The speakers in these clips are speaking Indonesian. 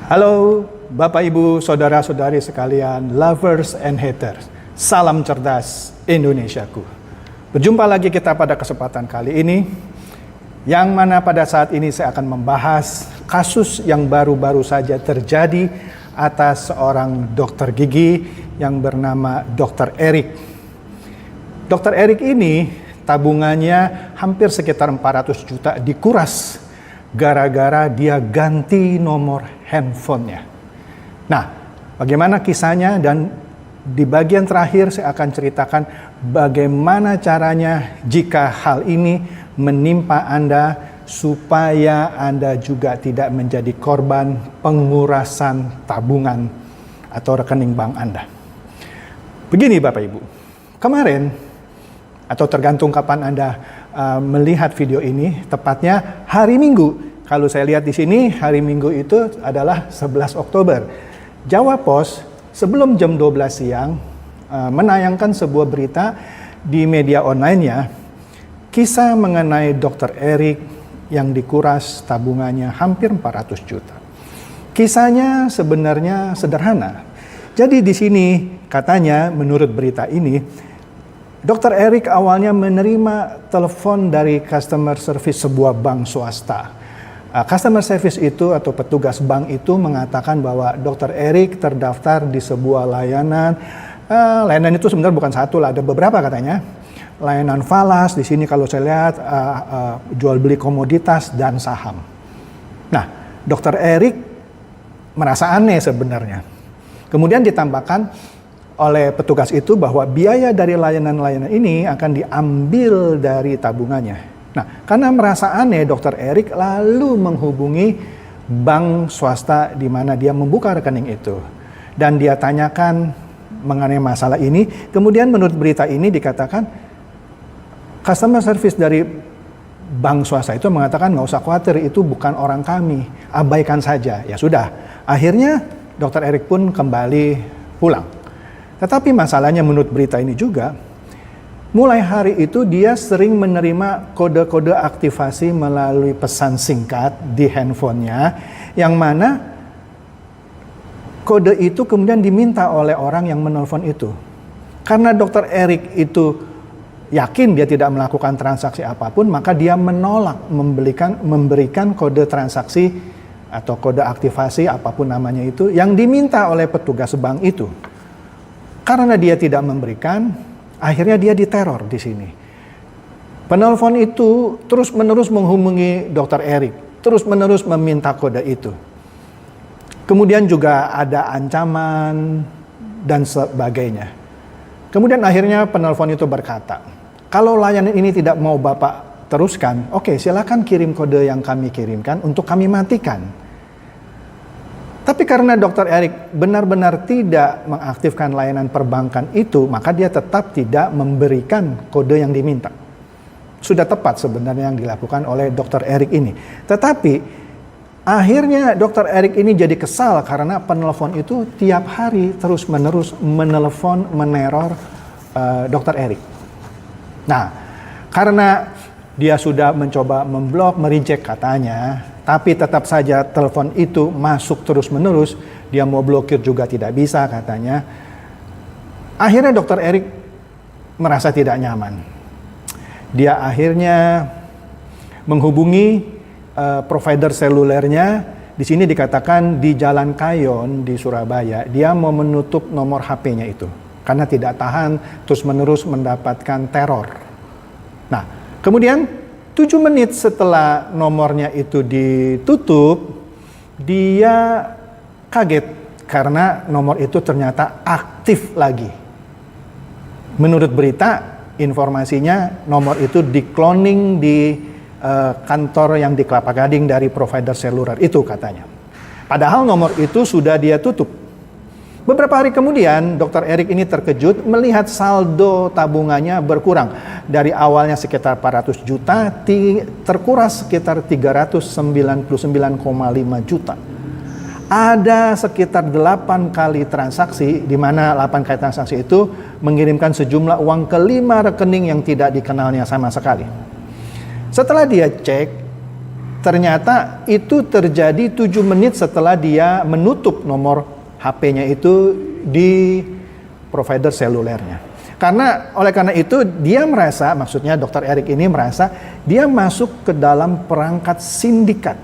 Halo Bapak Ibu, Saudara-saudari sekalian, lovers and haters. Salam cerdas Indonesiaku. Berjumpa lagi kita pada kesempatan kali ini, yang mana pada saat ini saya akan membahas kasus yang baru-baru saja terjadi atas seorang dokter gigi yang bernama Dr. Erik. Dr. Erik ini tabungannya hampir sekitar 400 juta dikuras gara-gara dia ganti nomor handphonenya. Nah, bagaimana kisahnya, dan di bagian terakhir saya akan ceritakan bagaimana caranya jika hal ini menimpa Anda supaya Anda juga tidak menjadi korban pengurasan tabungan atau rekening bank Anda. Begini Bapak Ibu, kemarin atau tergantung kapan Anda melihat video ini, tepatnya hari Minggu. Kalau saya lihat di sini, hari Minggu itu adalah 11 Oktober. Jawa Pos sebelum jam 12 siang menayangkan sebuah berita di media online-nya, kisah mengenai Dr. Erik yang dikuras tabungannya hampir 400 juta. Kisahnya sebenarnya sederhana. Jadi di sini katanya menurut berita ini, Dr. Erik awalnya menerima telepon dari customer service sebuah bank swasta. Customer service itu atau petugas bank itu mengatakan bahwa Dr. Erik terdaftar di sebuah layanan. Layanan itu sebenarnya bukan satu lah, ada beberapa katanya. Layanan falas, di sini kalau saya lihat jual beli komoditas dan saham. Nah, Dr. Erik merasa aneh sebenarnya. Kemudian ditambahkan oleh petugas itu bahwa biaya dari layanan-layanan ini akan diambil dari tabungannya. Nah, karena merasa aneh, Dr. Erik lalu menghubungi bank swasta di mana dia membuka rekening itu. Dan dia tanyakan mengenai masalah ini. Kemudian menurut berita ini dikatakan, customer service dari bank swasta itu mengatakan nggak usah khawatir, itu bukan orang kami, abaikan saja. Ya sudah, akhirnya Dr. Erik pun kembali pulang. Tetapi masalahnya menurut berita ini juga, mulai hari itu dia sering menerima kode-kode aktivasi melalui pesan singkat di handphonenya, yang mana kode itu kemudian diminta oleh orang yang menelpon itu. Karena Dr. Erik itu yakin dia tidak melakukan transaksi apapun, maka dia menolak memberikan kode transaksi atau kode aktivasi apapun namanya itu yang diminta oleh petugas bank itu. Karena dia tidak memberikan, akhirnya dia diteror di sini. Penelpon itu terus-menerus menghubungi Dr. Erik, terus-menerus meminta kode itu. Kemudian juga ada ancaman dan sebagainya. Kemudian akhirnya penelpon itu berkata, kalau layanan ini tidak mau Bapak teruskan, oke, silakan kirim kode yang kami kirimkan untuk kami matikan. Tapi karena Dr. Erik benar-benar tidak mengaktifkan layanan perbankan itu, maka dia tetap tidak memberikan kode yang diminta. Sudah tepat sebenarnya yang dilakukan oleh Dr. Erik ini. Tetapi akhirnya Dr. Erik ini jadi kesal karena penelpon itu tiap hari terus-menerus menelepon, meneror Dr. Erik. Nah, karena dia sudah mencoba memblok, mereject katanya, tapi tetap saja telepon itu masuk terus-menerus, dia mau blokir juga tidak bisa katanya. Akhirnya Dr. Erik merasa tidak nyaman. Dia akhirnya menghubungi provider selulernya. Di sini dikatakan di Jalan Kayon di Surabaya, dia mau menutup nomor HP-nya itu karena tidak tahan terus-menerus mendapatkan teror. Nah, kemudian 7 menit setelah nomornya itu ditutup, dia kaget karena nomor itu ternyata aktif lagi. Menurut berita, informasinya nomor itu di-cloning di kantor yang di Kelapa Gading dari provider seluler itu katanya. Padahal nomor itu sudah dia tutup. Beberapa hari kemudian, Dr. Erik ini terkejut melihat saldo tabungannya berkurang. Dari awalnya sekitar 400 juta, terkuras sekitar 399,5 juta. Ada sekitar 8 kali transaksi, di mana 8 kali transaksi itu mengirimkan sejumlah uang ke 5 rekening yang tidak dikenalnya sama sekali. Setelah dia cek, Ternyata itu terjadi 7 menit setelah dia menutup nomor HP-nya itu di provider selulernya. Oleh karena itu dia merasa, maksudnya Dr. Eric ini merasa dia masuk ke dalam perangkat sindikat.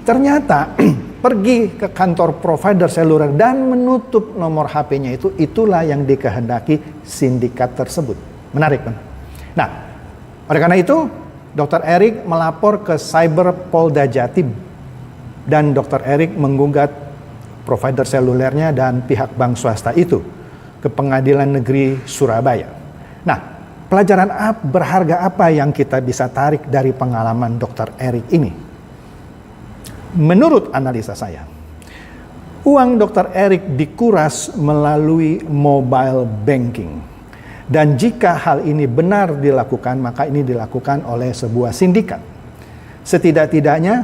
Ternyata pergi ke kantor provider seluler dan menutup nomor HP-nya itu, itulah yang dikehendaki sindikat tersebut. Menarik kan? Nah, oleh karena itu Dr. Eric melapor ke Cyber Polda Jatim dan Dr. Eric menggugat provider selulernya dan pihak bank swasta itu ke Pengadilan Negeri Surabaya. Nah, pelajaran berharga apa yang kita bisa tarik dari pengalaman Dr. Eric ini? Menurut analisa saya, uang Dr. Eric dikuras melalui mobile banking. Dan jika hal ini benar dilakukan, maka ini dilakukan oleh sebuah sindikat. Setidak-tidaknya,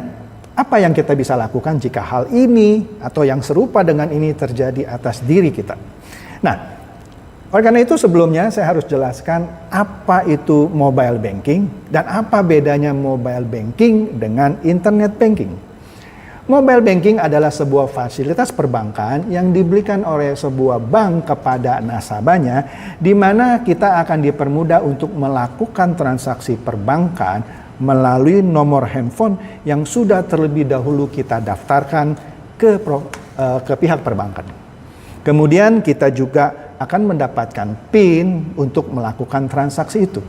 apa yang kita bisa lakukan jika hal ini atau yang serupa dengan ini terjadi atas diri kita? Nah, oleh karena itu sebelumnya saya harus jelaskan apa itu mobile banking dan apa bedanya mobile banking dengan internet banking. Mobile banking adalah sebuah fasilitas perbankan yang diberikan oleh sebuah bank kepada nasabahnya, di mana kita akan dipermudah untuk melakukan transaksi perbankan melalui nomor handphone yang sudah terlebih dahulu kita daftarkan ke pihak perbankan. Kemudian kita juga akan mendapatkan PIN untuk melakukan transaksi itu.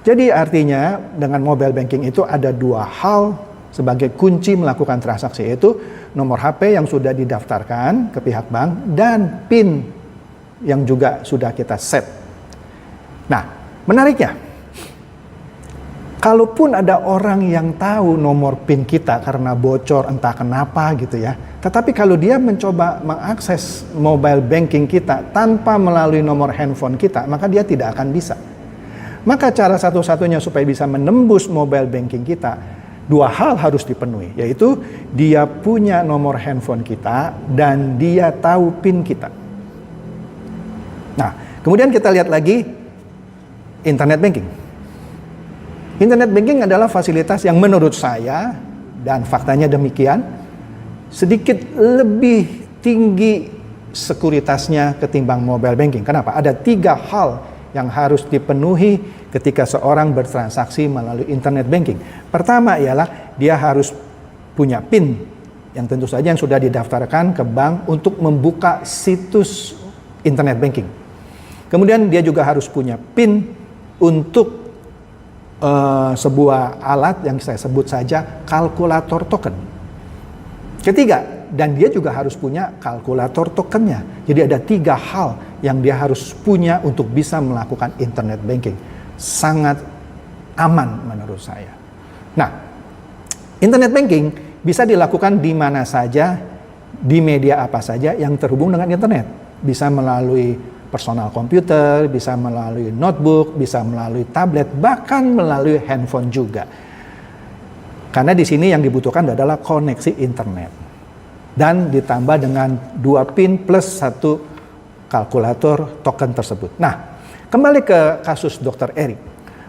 Jadi artinya dengan mobile banking itu ada 2 hal sebagai kunci melakukan transaksi, yaitu nomor HP yang sudah didaftarkan ke pihak bank dan PIN yang juga sudah kita set. Nah, menariknya, kalaupun ada orang yang tahu nomor PIN kita karena bocor entah kenapa gitu ya, tetapi kalau dia mencoba mengakses mobile banking kita tanpa melalui nomor handphone kita, maka dia tidak akan bisa. Maka cara satu-satunya supaya bisa menembus mobile banking kita, 2 hal harus dipenuhi, yaitu dia punya nomor handphone kita dan dia tahu PIN kita. Nah, kemudian kita lihat lagi internet banking. Internet banking adalah fasilitas yang menurut saya, dan faktanya demikian, sedikit lebih tinggi sekuritasnya ketimbang mobile banking. Kenapa? Ada 3 hal yang harus dipenuhi ketika seorang bertransaksi melalui internet banking. Pertama ialah dia harus punya PIN yang tentu saja yang sudah didaftarkan ke bank untuk membuka situs internet banking. Kemudian dia juga harus punya PIN untuk sebuah alat yang saya sebut saja kalkulator token. Ketiga, dan dia juga harus punya kalkulator tokennya. Jadi ada 3 hal yang dia harus punya untuk bisa melakukan internet banking. Sangat aman menurut saya. Nah, internet banking bisa dilakukan di mana saja, di media apa saja yang terhubung dengan internet. Bisa melalui personal komputer, bisa melalui notebook, bisa melalui tablet, bahkan melalui handphone juga. Karena di sini yang dibutuhkan adalah koneksi internet. Dan ditambah dengan 2 PIN plus 1 kalkulator token tersebut. Nah, kembali ke kasus Dr. Eric.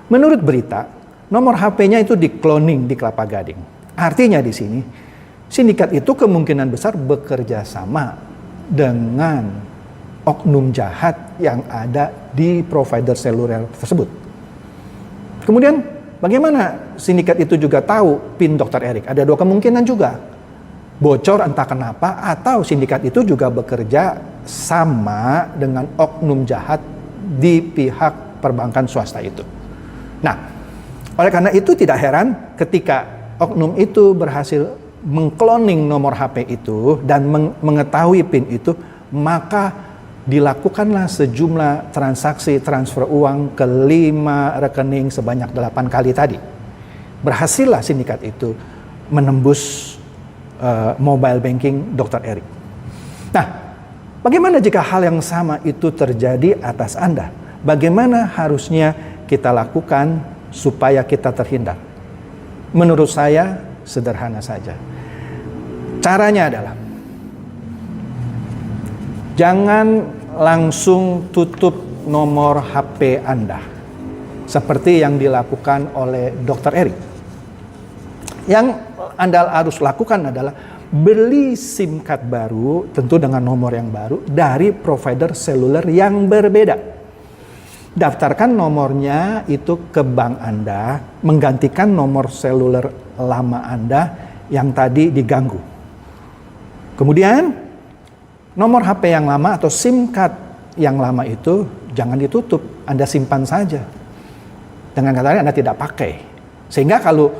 Menurut berita, nomor HP-nya itu di-cloning di Kelapa Gading. Artinya di sini, sindikat itu kemungkinan besar bekerja sama dengan oknum jahat yang ada di provider seluler tersebut. Kemudian, bagaimana sindikat itu juga tahu PIN Dr. Eric? Ada 2 kemungkinan juga. Bocor entah kenapa, atau sindikat itu juga bekerja sama dengan oknum jahat di pihak perbankan swasta itu. Nah, oleh karena itu tidak heran ketika oknum itu berhasil mengkloning nomor HP itu dan mengetahui PIN itu, maka dilakukanlah sejumlah transaksi transfer uang ke 5 rekening sebanyak 8 kali tadi. Berhasillah sindikat itu menembus mobile banking Dr. Eric. Nah, bagaimana jika hal yang sama itu terjadi atas Anda? Bagaimana harusnya kita lakukan supaya kita terhindar? Menurut saya sederhana saja. Caranya adalah jangan langsung tutup nomor HP Anda seperti yang dilakukan oleh Dr. Eric. Yang Anda harus lakukan adalah beli SIM card baru, tentu dengan nomor yang baru, dari provider seluler yang berbeda. Daftarkan nomornya itu ke bank Anda, menggantikan nomor seluler lama Anda yang tadi diganggu. Kemudian, nomor HP yang lama atau SIM card yang lama itu jangan ditutup, Anda simpan saja. Dengan kata lain, Anda tidak pakai. Sehingga kalau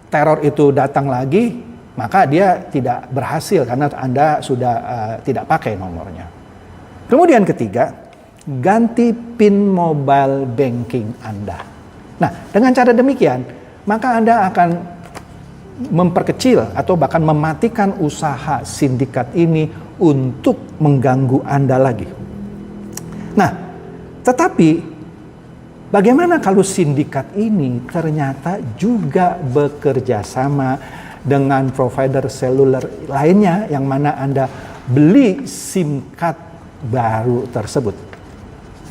teror itu datang lagi, maka dia tidak berhasil karena Anda sudah tidak pakai nomornya. Kemudian ketiga, ganti PIN mobile banking Anda. Nah, dengan cara demikian, maka Anda akan memperkecil atau bahkan mematikan usaha sindikat ini untuk mengganggu Anda lagi. Nah, tetapi bagaimana kalau sindikat ini ternyata juga bekerja sama dengan provider seluler lainnya yang mana Anda beli SIM card baru tersebut?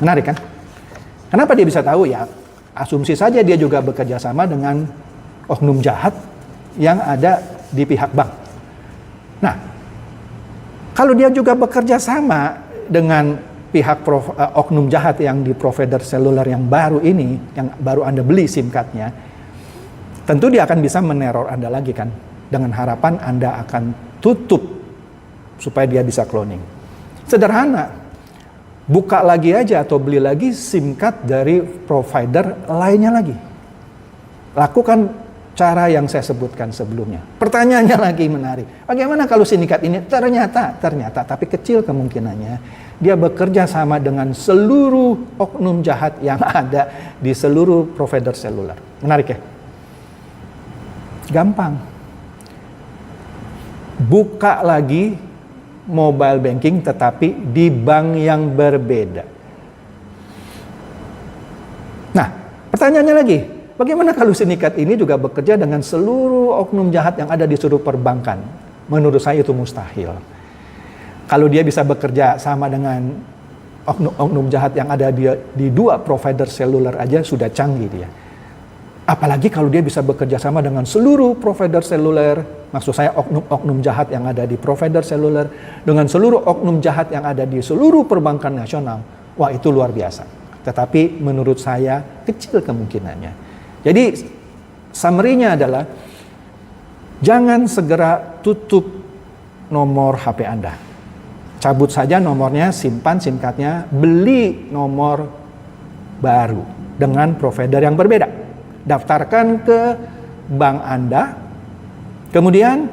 Menarik kan? Kenapa dia bisa tahu ya? Asumsi saja dia juga bekerja sama dengan oknum jahat yang ada di pihak bank. Nah, kalau dia juga bekerja sama dengan pihak oknum jahat yang di provider seluler yang baru ini, yang baru Anda beli SIM card-nya, tentu dia akan bisa meneror Anda lagi kan, dengan harapan Anda akan tutup supaya dia bisa cloning. Sederhana, buka lagi aja atau beli lagi SIM card dari provider lainnya lagi. Lakukan cara yang saya sebutkan sebelumnya. Pertanyaannya lagi menarik. Bagaimana kalau sindikat ini ternyata tapi kecil kemungkinannya dia bekerja sama dengan seluruh oknum jahat yang ada di seluruh provider seluler. Menarik ya? Gampang. Buka lagi mobile banking tetapi di bank yang berbeda. Nah, pertanyaannya lagi, bagaimana kalau sindikat ini juga bekerja dengan seluruh oknum jahat yang ada di seluruh perbankan? Menurut saya itu mustahil. Kalau dia bisa bekerja sama dengan oknum jahat yang ada di dua provider seluler aja sudah canggih dia. Apalagi kalau dia bisa bekerja sama dengan seluruh provider seluler, maksud saya oknum jahat yang ada di provider seluler, dengan seluruh oknum jahat yang ada di seluruh perbankan nasional. Wah, itu luar biasa. Tetapi menurut saya kecil kemungkinannya. Jadi summary-nya adalah jangan segera tutup nomor HP Anda. Cabut saja nomornya, simpan SIM card-nya, beli nomor baru dengan provider yang berbeda. Daftarkan ke bank Anda, kemudian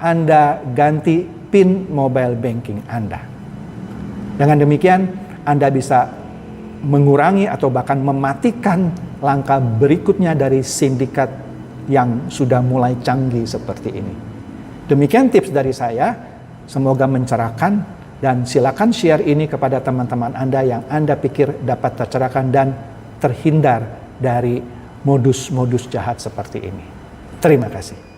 Anda ganti PIN mobile banking Anda. Dengan demikian, Anda bisa mengurangi atau bahkan mematikan langkah berikutnya dari sindikat yang sudah mulai canggih seperti ini. Demikian tips dari saya. Semoga mencerahkan dan silakan share ini kepada teman-teman Anda yang Anda pikir dapat tercerahkan dan terhindar dari modus-modus jahat seperti ini. Terima kasih.